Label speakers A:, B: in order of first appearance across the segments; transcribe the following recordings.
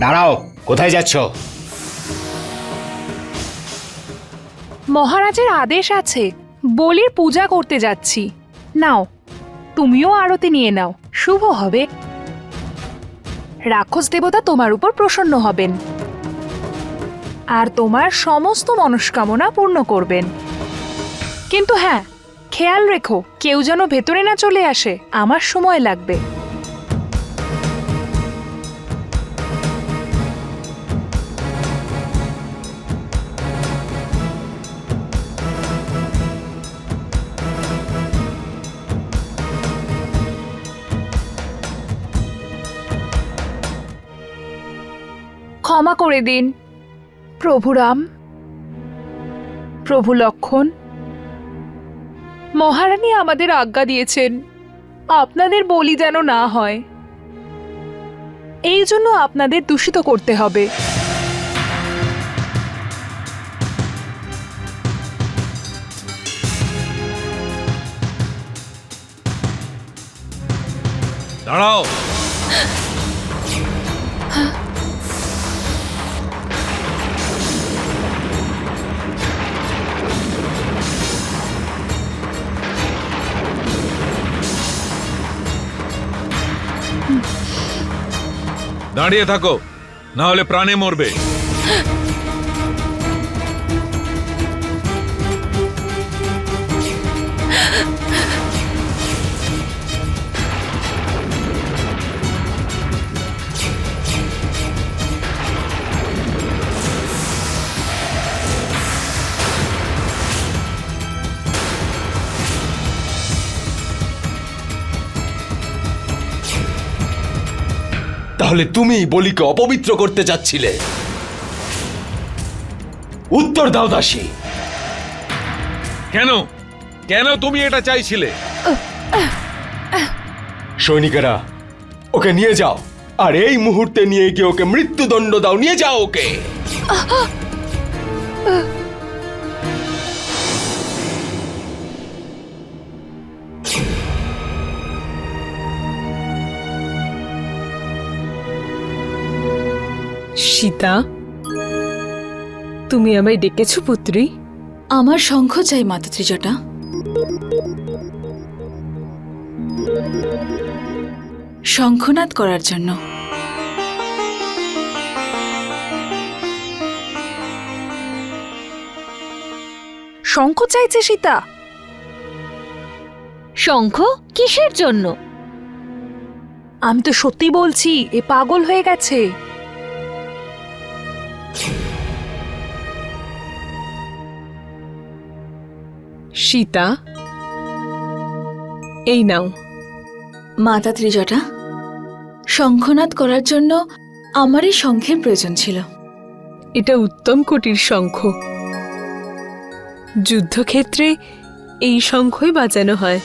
A: দাঁড়াও, কোথায় যাচ্ছ?
B: মহারাজের আদেশ আছে, বলির পূজা করতে যাচ্ছি। নাও, তুমিও আরতি নিয়ে নাও, শুভ হবে। রাক্ষস দেবতা তোমার উপর প্রসন্ন হবেন আর তোমার সমস্ত মনস্কামনা পূর্ণ করবেন। কিন্তু হ্যাঁ, খেয়াল রেখো কেউ যেন ভেতরে না চলে আসে, আমার সময় লাগবে। ক্ষমা করে দিন প্রভু রাম, প্রভু লক্ষণ। মহারানী আমাদের আজ্ঞা দিয়েছেন আপনাদের বলি যেন না হয়, এই জন্য আপনাদের দূষিত করতে হবে।
C: দাঁড়াও। দাঁড়িয়ে থাকো, না হলে প্রাণে মরবে।
D: তাহলে তুমি বলিকে অপবিত্র করতে যাচ্ছিলে? উত্তর দাও দাসী।
C: কেন কেন তুমি এটা চাইছিলে?
D: সৈনিকেরা, ওকে নিয়ে যাও, আর এই মুহূর্তে নিয়ে গিয়ে ওকে মৃত্যুদণ্ড দাও। নিয়ে যাও ওকে।
E: সীতা, তুমি আমায় ডেকেছো পুত্রী?
F: আমার শঙ্খ চাই মাতা ত্রিজটা। শঙ্খনাদ করার জন্য।
B: শঙ্খ চাইছে সীতা?
G: শঙ্খ কিসের জন্য?
B: আমি তো সত্যি বলছি, এ পাগল হয়ে গেছে।
E: সীতা, এই নাও।
F: মাতা ত্রিজটা, শঙ্খনাদ করার জন্য আমারই শঙ্খের প্রয়োজন ছিল।
E: এটা উত্তম কোটির শঙ্খ। যুদ্ধক্ষেত্রে এই শঙ্খই বাজানো হয়।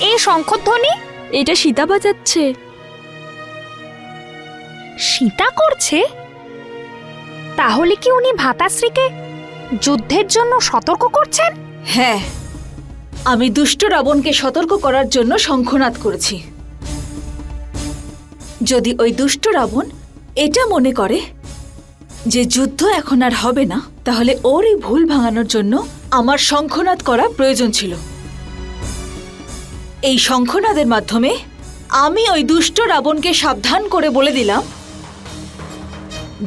B: এই শঙ্খধ্বনি
G: এটা সীতা বাজাচ্ছে।
B: সীতা করছে? তাহলে কি উনি ভ্রাতাশ্রীকে যুদ্ধের জন্য সতর্ক করছেন?
F: হ্যাঁ, আমি দুষ্ট রাবণকে সতর্ক করার জন্য শঙ্খনাদ করেছি। যদি ওই দুষ্ট রাবণ এটা মনে করে যে যুদ্ধ এখন আর হবে না, তাহলে ওর এই ভুল ভাঙানোর জন্য আমার শঙ্খনাদ করা প্রয়োজন ছিল। এই শঙ্খনাদের মাধ্যমে আমি ওই দুষ্ট রাবণকে সাবধান করে বলে দিলাম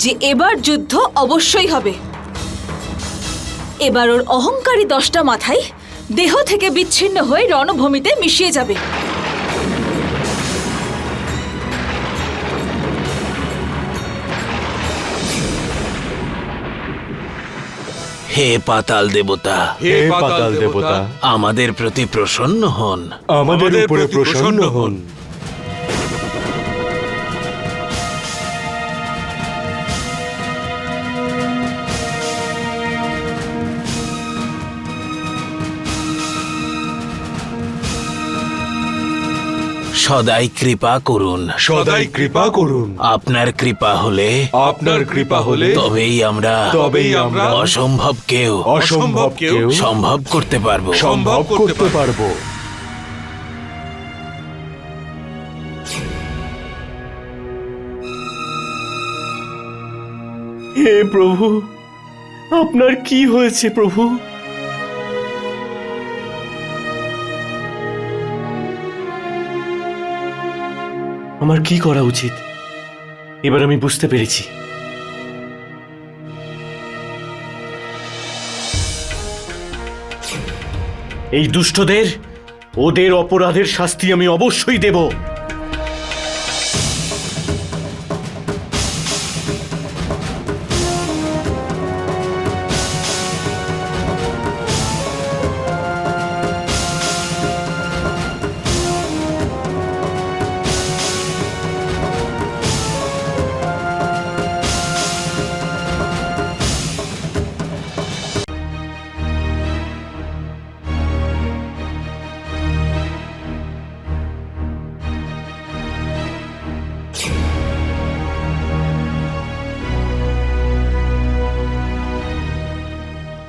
F: যে এবার যুদ্ধ অবশ্যই হবে। এবার ওর অহংকারী 10টা মাথায় দেহ থেকে বিচ্ছিন্ন হয়ে রণভূমিতে মিশিয়ে যাবে।
H: হে পাতাল দেবতা,
C: হে পাতাল দেবতা,
H: আমাদের প্রতি প্রসন্ন হন।
D: আমাদের উপরে প্রসন্ন হন।
H: সদাই কৃপা করুন।
D: সদাই কৃপা করুন।
H: আপনার কৃপা হলে,
D: আপনার কৃপা হলে
H: তবেই আমরা অসম্ভবকেও
D: অসম্ভবকেও
H: সম্ভব করতে পারবো।
D: সম্ভব করতে পারবো। হে প্রভু, আপনার কি হয়েছে প্রভু? আমার কি করা উচিত এবার আমি বুঝতে পেরেছি। এই দুষ্টদের ওদের অপরাধের শাস্তি আমি অবশ্যই দেব।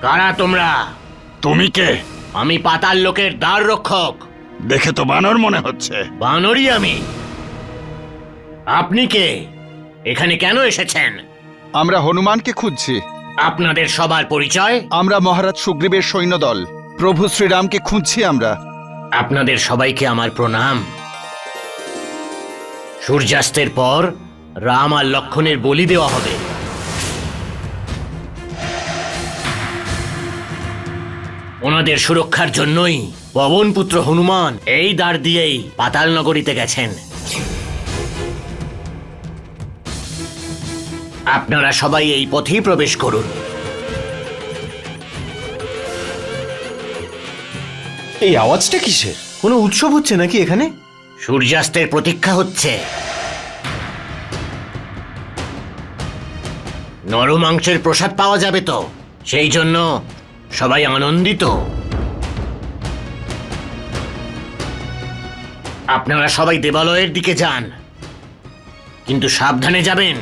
A: কারা তোমরা?
I: তুমি কে?
A: আমি পাতাল লোকের দ্বার রক্ষক।
I: দেখে তো বানর মনে হচ্ছে।
A: বানরই আমি। আপনি কে? এখানে কেন এসেছেন?
I: আমরা হনুমানকে খুঁজছি।
A: আপনাদের সবার পরিচয়?
I: আমরা মহারাজ সুগ্রীবের সৈন্যদল। প্রভু শ্রীরামকে খুঁজছি আমরা।
A: আপনাদের সবাইকে আমার প্রণাম। সূর্যাস্তের পর রাম আর লক্ষণের বলি দেওয়া হবে। ওনাদের সুরক্ষার জন্যই পবনপুত্র হনুমান এই দ্বার দিয়েই পাতাল নগরীতে গেছেন। আপনারা সবাই এই পথেই প্রবেশ করুন।
D: এই আওয়াজটা কিসের? কোনো উৎসব হচ্ছে নাকি এখানে?
A: সূর্যাস্তের প্রতীক্ষা হচ্ছে। নরমাংসের প্রসাদ পাওয়া যাবে তো, সেই জন্য সবাই আনন্দিত। আপনারা সবাই দেবালয়ের দিকে যান, কিন্তু সাবধানে যাবেন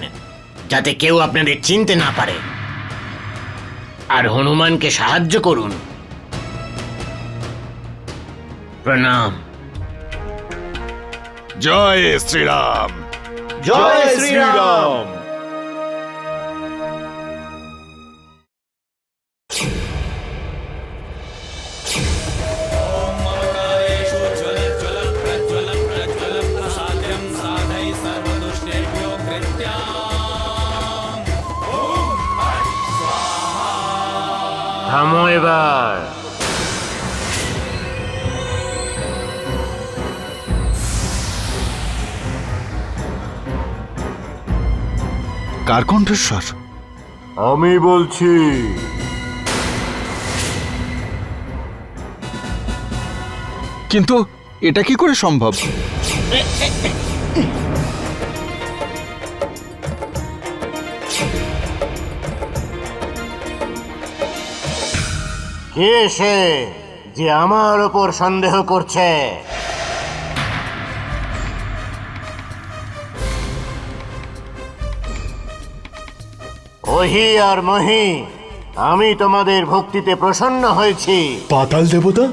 A: যাতে কেউ আপনাদের চিনতে না পারে। আর হনুমানকে সাহায্য করুন। প্রণাম।
I: জয় শ্রীরাম।
D: জয় শ্রীরাম।
A: থামো এবার।
I: কার কণ্ঠস্বর?
D: আমি বলছি।
I: কিন্তু এটা কি করে সম্ভব?
A: কে সে যে আমার ওপর সন্দেহ করছে? ওহি আর মহি, আমি তোমাদের ভক্তিতে প্রসন্ন হয়েছি।
D: পাতাল দেবতা?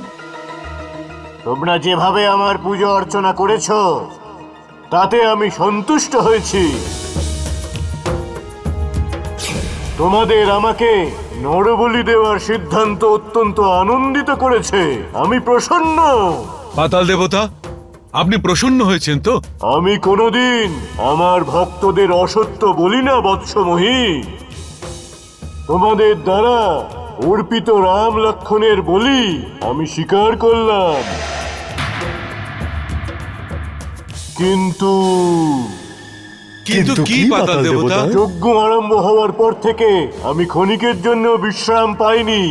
A: তোমরা যেভাবে আমার পুজো অর্চনা করেছো তাতে আমি সন্তুষ্ট হয়েছি। তোমাদের আমাকে নরবলি দেওয়ার সিদ্ধান্ত অত্যন্ত আনন্দিত করেছে। আমি প্রসন্ন।
C: পাতাল দেবতা, আপনি প্রসন্ন হয়েছেন তো?
A: আমি কোনোদিন আমার ভক্তদের অসত্য বলি না বৎসমহি। তোমাদের দ্বারা অর্পিত রাম লক্ষণের বলি আমি স্বীকার করলাম, কিন্তু
C: কিন্তু কি পাতাল দেবতা?
A: যজ্ঞ আরম্ভ হওয়ার পর থেকে আমি ক্ষণিকের জন্য বিশ্রাম পাইনি।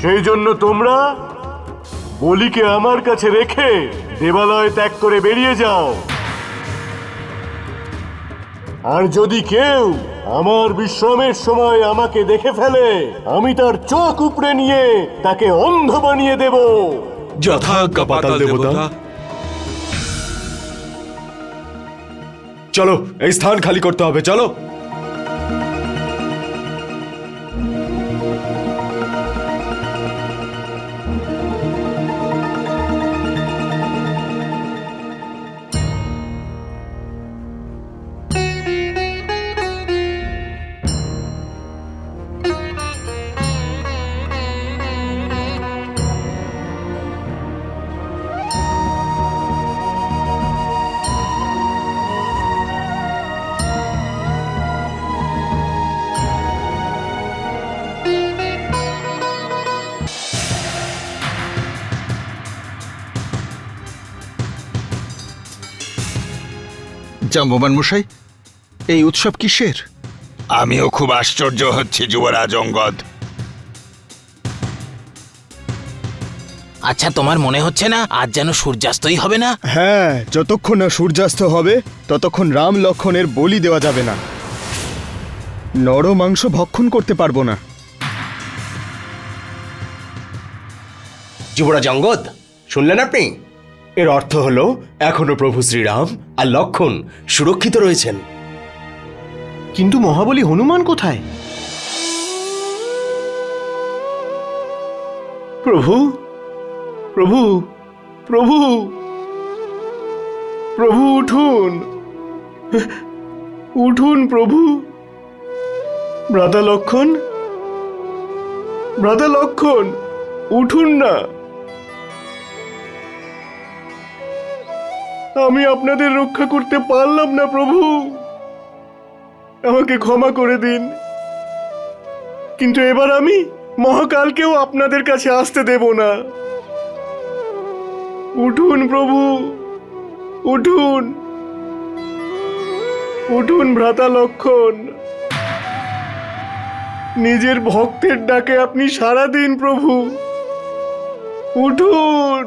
A: সেই জন্য তোমরা বলিকে আমার কাছে রেখে দেবালয় ত্যাগ করে বেরিয়ে যাও। আর যদি কেউ আমার বিশ্রামের সময় আমাকে দেখে ফেলে, আমি তার চোখ উপড়ে নিয়ে তাকে অন্ধ বানিয়ে দেব।
D: যথাজ্ঞা পাতাল দেবতা। চলো, এই স্থান খালি করতে হবে, চলো।
I: জাম্ববান মশাই, এই উৎসব কিসের?
H: আমিও খুব আশ্চর্য হচ্ছি যুবরাজ অঙ্গদ। আচ্ছা, তোমার মনে হচ্ছে না আজ যেন সূর্যাস্তই হবে না?
J: হ্যাঁ, যতক্ষণ না সূর্যাস্ত হবে ততক্ষণ রাম লক্ষণের বলি দেওয়া যাবে না। নর মাংস ভক্ষণ করতে পারবো না।
D: যুবরাজ অঙ্গদ, শুনলেন আপনি? এর অর্থ হলো এখনো প্রভু শ্রীরাম আর লক্ষণ সুরক্ষিত রয়েছেন।
A: কিন্তু মহাবলী হনুমান কোথায়?
D: প্রভু, প্রভু, প্রভু, প্রভু উঠুন, উঠুন প্রভু। ভ্রাতা লক্ষণ, ভ্রাতা লক্ষণ, উঠুন না। আমি আপনাদের রক্ষা করতে পারলাম না প্রভু, আমাকে ক্ষমা করে দিন। কিন্তু এবার আমি মহাকালকেও আপনাদের কাছে আসতে দেব না। উঠুন প্রভু, উঠুন, উঠুন ভ্রাতা লক্ষণ। নিজের ভক্তের ডাকে আপনি সাড়া দিন প্রভু, উঠুন।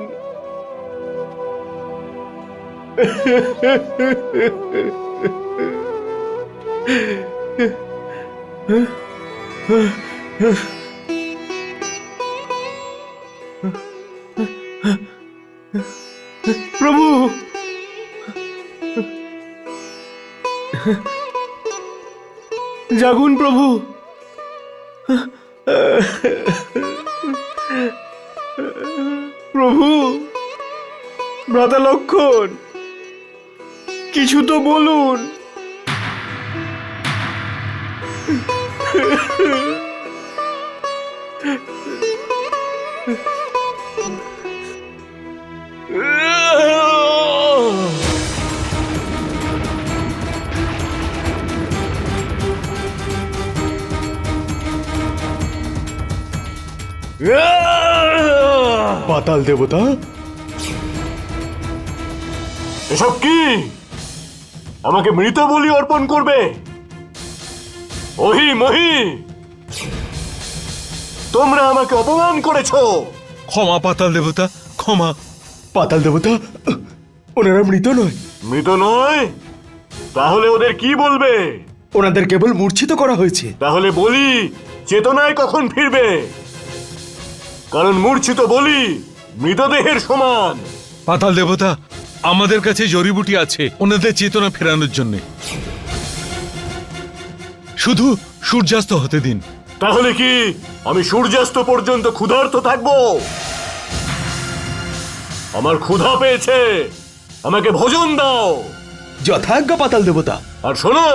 D: প্রভু, জাগুন প্রভু। প্রভু, ভ্রাতা লক্ষণ, কিছু তো বলুন। পাতাল দেবতা,
A: এসব কি? আমাকে মৃত বলি অর্পণ করবে? ওহি মহি, তোমরা আমাকে অপমান করেছো।
C: ক্ষমা পাতাল দেবতা, ক্ষমা।
D: পাতাল দেবতা, ওনারা মৃত নয়।
A: মৃত নয়? তাহলে ওদের কি বলবে?
D: ওনাদের কেবল মূর্ছিত করা হয়েছে।
A: তাহলে বলি চেতনায় কখন ফিরবে? কারণ মূর্ছিত বলি মৃতদেহের সমান।
C: পাতাল দেবতা, আমাদের কাছে জড়িবুটি আছে ওনাদের চেতনা ফেরানোর জন্য। শুধু সূর্যাস্ত হতে দিন।
A: তাহলে কি আমি সূর্যাস্ত পর্যন্ত ক্ষুধার্ত থাকবো? আমার ক্ষুধা পেয়েছে, আমাকে ভোজন দাও।
D: যথাজ্ঞা পাতাল দেবতা।
A: আর শোনো,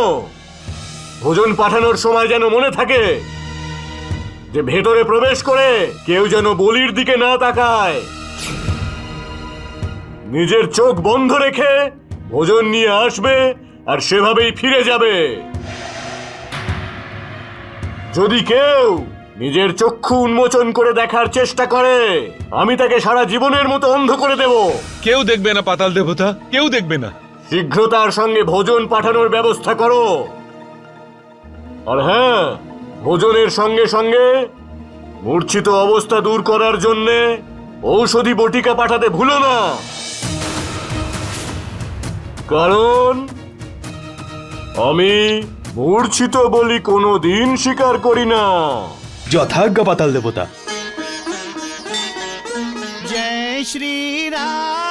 A: ভোজন পাঠানোর সময় যেন মনে থাকে যে ভেতরে প্রবেশ করে কেউ যেন বলির দিকে না তাকায়। নিজের চোখ বন্ধ রেখে ভোজন নিয়ে আসবে আর সেভাবেই ফিরে যাবে। যদি কেউ নিজের চক্ষু উন্মোচন করে দেখার চেষ্টা করে, আমি তাকে সারা জীবনের মতো অন্ধ করে দেব।
C: কেউ দেখবে না পাতাল দেবতা, কেউ দেখবে না।
A: শীঘ্রতার সঙ্গে ভোজন পাঠানোর ব্যবস্থা করো। আর হ্যাঁ, ভোজনের সঙ্গে সঙ্গে মূর্ছিত অবস্থা দূর করার জন্যে ঔষধি বটিকা পাঠাতে ভুলো না, কারণ আমি মূর্ছিত বলি কোনো দিন স্বীকার করি না।
D: যথাজ্ঞা পাতাল দেবতা।
K: जय श्री राम।